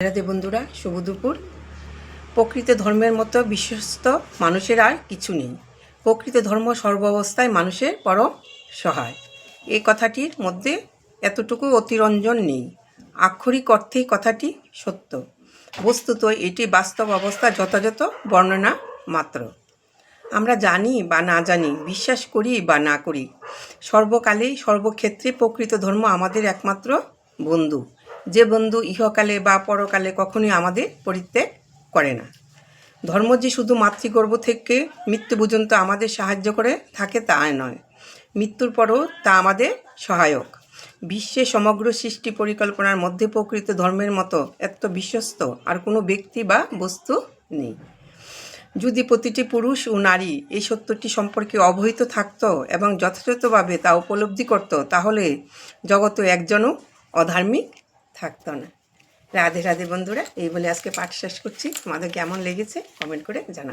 রাধে বন্ধুরা, শুভ দুপুর। প্রকৃত ধর্মের মতো বিশ্বস্ত মানুষের আর কিছু নেই। প্রকৃত ধর্ম সর্বাবস্থায় মানুষের পরম সহায়। এই কথাটির মধ্যে এতটুকু অতিরঞ্জন নেই। আক্ষরিক অর্থেই কথাটি সত্য। বস্তুত এটি বাস্তব অবস্থা যথাযথ বর্ণনা মাত্র। আমরা জানি বা না জানি, বিশ্বাস করি বা না করি, সর্বকালেই সর্বক্ষেত্রে প্রকৃত ধর্ম আমাদের একমাত্র বন্ধু, যে বন্ধু ইহকালে বা পরকালে কখনোই আমাদের পরিত্যাগ করে না। ধর্ম যে শুধু মাতৃগর্ভ থেকে মৃত্যু পর্যন্ত আমাদের সাহায্য করে থাকে তা নয়, মৃত্যুর পরও তা আমাদের সহায়ক। বিশ্বে সমগ্র সৃষ্টি পরিকল্পনার মধ্যে প্রকৃত ধর্মের মতো এত বিশ্বস্ত আর কোনো ব্যক্তি বা বস্তু নেই। যদি প্রতিটি পুরুষ ও নারী এই সত্যটি সম্পর্কে অবহিত থাকত এবং যথাযথভাবে তা উপলব্ধি করত, তাহলে জগতে একজনও অধার্মিক থাকত না। রাধে রাধে বন্ধুরা, এই বলে আজকে পাঠ শেষ করছি। তোমাদের কেমন লেগেছে কমেন্ট করে জানাও।